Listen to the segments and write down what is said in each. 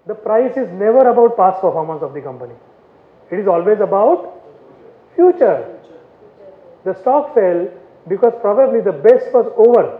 The price is never about past performance of the company. It is always about future. The stock fell because probably the best was over.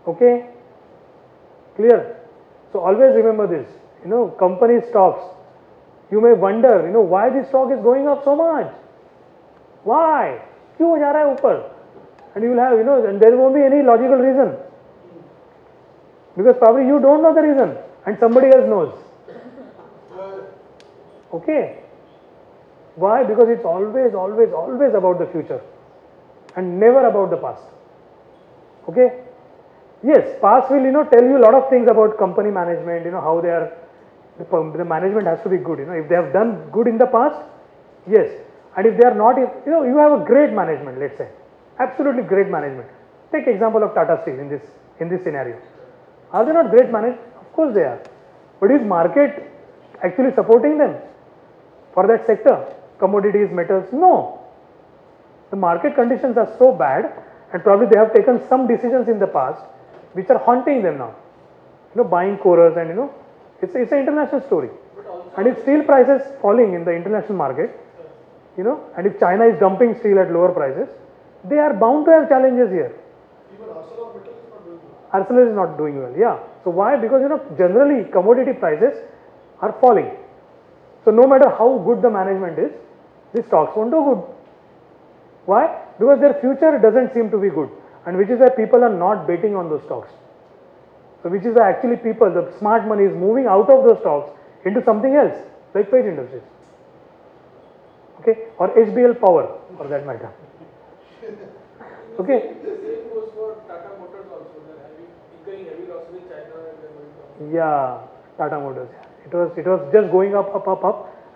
Okay? Clear? So always remember this. Company stocks. You may wonder, why this stock is going up so much? Why? क्यों हो जा रहा है ऊपर? And you will have, and there won't be any logical reason. Because probably you don't know the reason and somebody else knows. Okay? Why? Because it's always, always, always about the future and never about the past. Okay? Yes, past will, tell you a lot of things about company management, how they are, the management has to be good, if they have done good in the past, yes. And if they are not, you have a great management, let's say, absolutely great management. Take example of Tata Steel in this scenario. Are they not great management? Of course they are. But is market actually supporting them for that sector? Commodities, metals? No. The market conditions are so bad and probably they have taken some decisions in the past which are haunting them now. Buying Corers and it's an international story. And if steel prices falling in the international market, and if China is dumping steel at lower prices, they are bound to have challenges here. Arcelor is not doing well, yeah. So why? Because generally commodity prices are falling. So no matter how good the management is, the stocks won't do good. Why? Because their future doesn't seem to be good, and which is why people are not betting on those stocks. So which is why actually people, the smart money is moving out of those stocks into something else, like Page Industries. Okay, or HBL Power for that matter. Okay. The same goes for Tata Motors also. They're incurring heavy losses in China and they're going down. Yeah, Tata Motors. It was just going up,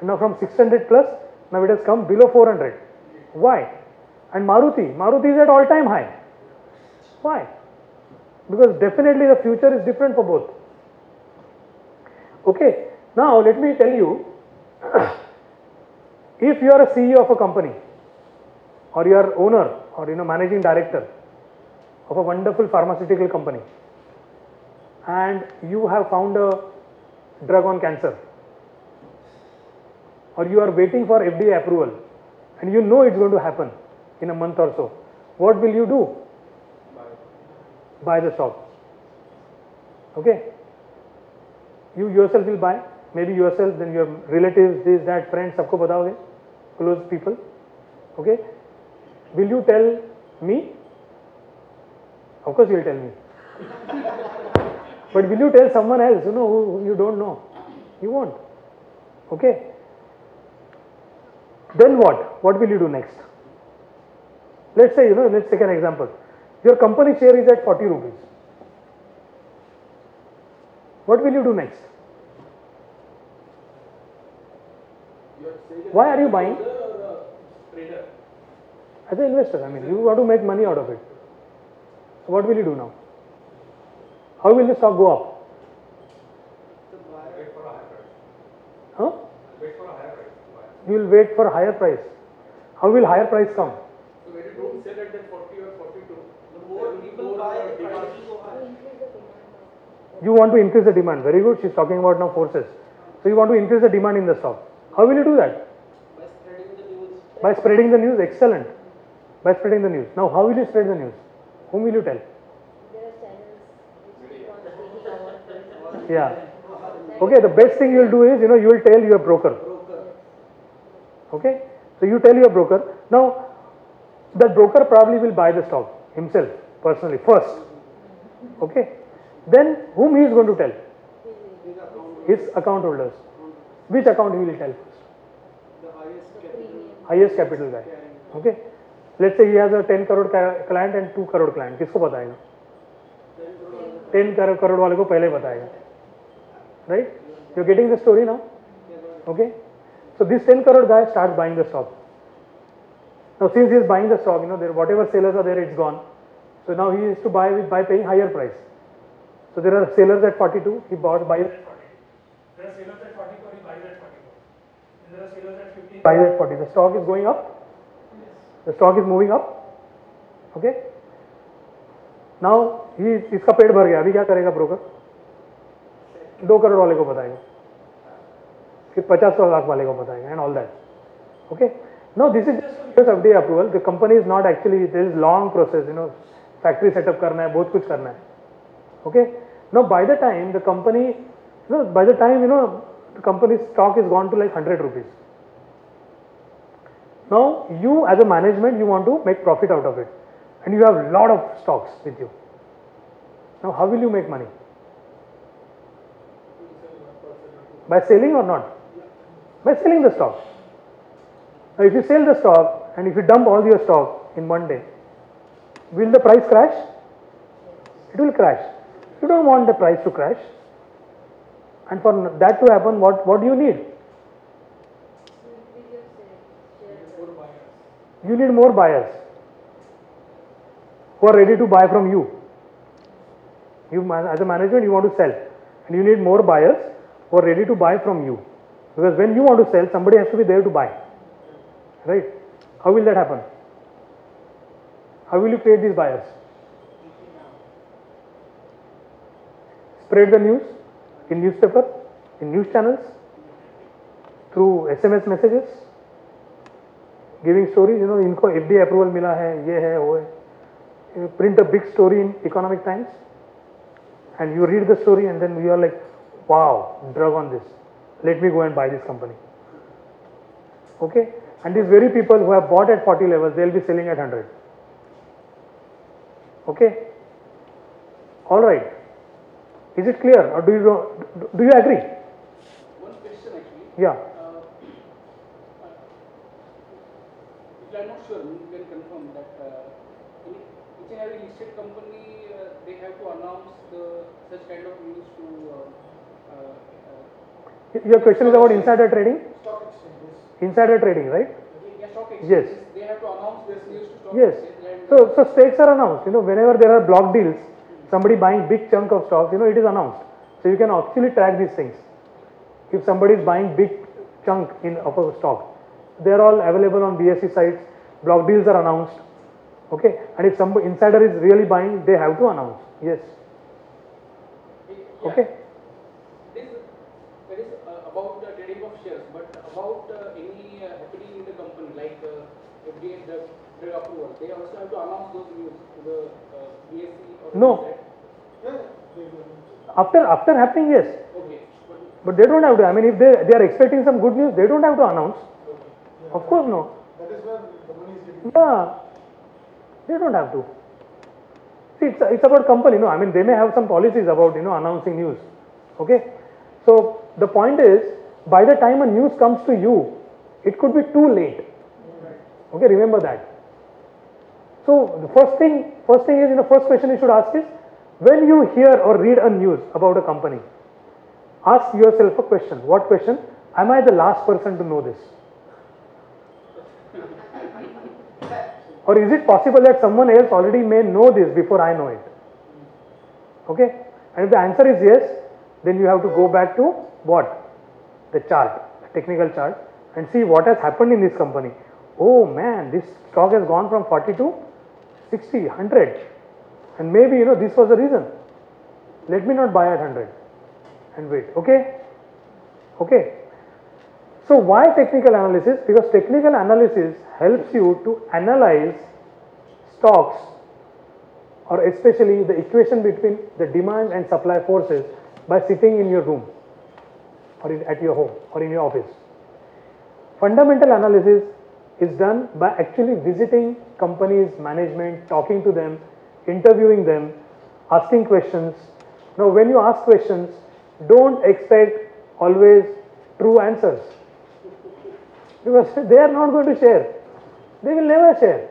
and now from 600 plus, now it has come below 400. Why? And Maruti is at all-time high. Why? Because definitely the future is different for both. Okay, now let me tell you, if you are a CEO of a company, or you are owner, or managing director of a wonderful pharmaceutical company, and you have found a drug on cancer, or you are waiting for FDA approval, and you know it's going to happen in a month or so, what will you do? Buy the stock. Okay? You yourself will buy, maybe yourself, then your relatives, this, that, friends, sabko bataoge, close people. Okay? Will you tell me? Of course you will tell me. But will you tell someone else, who you don't know? You won't. Okay? Then what? What will you do next? Let's say, let's take an example. Your company share is at 40 rupees. What will you do next? Why are you buying? As an investor, you want to make money out of it. So what will you do now? How will the stock go up? Wait for a higher price. Huh? Wait for a higher price. You will wait for a higher price. How will higher price come? So when you don't sell at that 40 or 42, The more people buy, the price will go high. You want to increase the demand. Very good. She's talking about now forces. So you want to increase the demand in the stock. How will you do that? By spreading the news. By spreading the news. Excellent. By spreading the news. Now how will you spread the news? Whom will you tell? There are channels which keep on speaking about Yeah. Okay, the best thing you will do is, you will tell your broker. Okay? So you tell your broker. Now, that broker probably will buy the stock himself, personally, first. Okay? Then, whom he is going to tell? His account holders. Which account he will tell first? The highest capital. Highest capital guy. Okay? Let's say he has a 10 crore client and 2 crore client. किसको बताएगा? 10 crore वाले को पहले बताएगा. Right? You're getting the story now? Okay? So this 10 crore guy starts buying the stock. Now since he is buying the stock, there whatever sellers are there, it's gone. So now he is to buy by paying higher price. So there are sellers at 42, he buys at 40. There are sellers at 44, he buys at 44. And there are sellers at 50, buys at 40. The stock is going up. The stock is moving up. Okay? Now इसका पेट भर गया. अभी क्या करेगा broker? 2 crore वाले को बताएगा, फिर 50 लाख वाले को बताएगा, and all that. Okay, no this is just FDA approval. The company is not actually, there is long process, factory setup करना है, बहुत कुछ करना है. Okay, no by the time the company, by the time the company's stock is gone to like 100 rupees. Now you as a management, you want to make profit out of it, and you have lot of stocks with you. Now how will you make money? By selling or not? By selling the stock. Now if you sell the stock and if you dump all your stock in one day, will the price crash? It will crash. You don't want the price to crash, and for that to happen, what do you need? You need more buyers who are ready to buy from you. You as a management, you want to sell, and you need more buyers who are ready to buy from you, because when you want to sell, somebody has to be there to buy, right? How will that happen? How will you create these buyers? Spread the news in newspaper, in news channels, through SMS messages, giving stories. इनको FDA approval मिला है, ये है, वो है. You print a big story in Economic Times, and you read the story, and then you are like, wow, drug on this. Let me go and buy this company. Okay, and these very people who have bought at 40 levels, they will be selling at 100. Okay, all right. Is it clear, or do you agree? One question actually. Yeah. Which I'm not sure, you can confirm that in each and every listed company, they have to announce such kind of news to Your question is about insider trading? stock exchanges. Insider trading, right? Yeah, stock Yes. exchanges. They have to announce this news to stock Yes. exchanges. So stakes are announced. Whenever there are block deals, somebody buying big chunk of stocks, it is announced. So you can actually track these things. If somebody is buying big chunk of a stock, they are all available on BSE sites. Block deals are announced. Okay, and if some insider is really buying, they have to announce. Yes. Yeah. Okay. That is about the trading of shares, but about any happening in the company, like FDA drug approval, they also have to announce those news to the BSE or No. Yeah. After happening, yes. Okay. But they don't have to. I mean, if they are expecting some good news, they don't have to announce. Okay. Of course, no. That is where the money is getting. Yeah, they don't have to. See, it's about company, I mean, they may have some policies about, announcing news. Okay. So the point is, by the time a news comes to you, it could be too late. Okay, remember that. So the first thing is, first question you should ask is, when you hear or read a news about a company, ask yourself a question. What question? Am I the last person to know this? Or is it possible that someone else already may know this before I know it? Okay? And if the answer is yes, then you have to go back to what? The chart, the technical chart, and see what has happened in this company. Oh man, this stock has gone from 40 to 60, 100. And maybe, this was the reason. Let me not buy at 100 and wait. Okay? Okay. So why technical analysis? Because technical analysis helps you to analyze stocks, or especially the equation between the demand and supply forces, by sitting in your room or at your home or in your office. Fundamental analysis is done by actually visiting companies, management, talking to them, interviewing them, asking questions. Now when you ask questions, don't expect always true answers, because they are not going to share. They will never share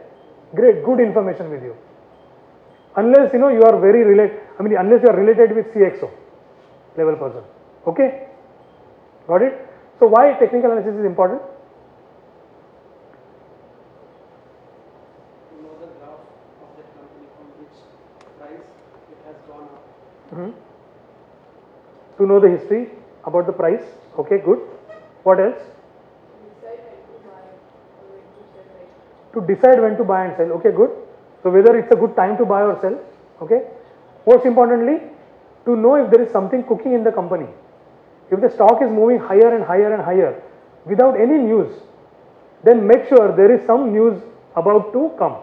good information with you, unless you are very unless you are related with CXO level person. Okay, got it? So why technical analysis is important? To know the graph of that company from which price it has gone up. To know the history about the price. Okay, good. What else? To decide when to buy and sell. Okay, good. So whether it's a good time to buy or sell. Okay. Most importantly, to know if there is something cooking in the company. If the stock is moving higher and higher and higher without any news, then make sure there is some news about to come.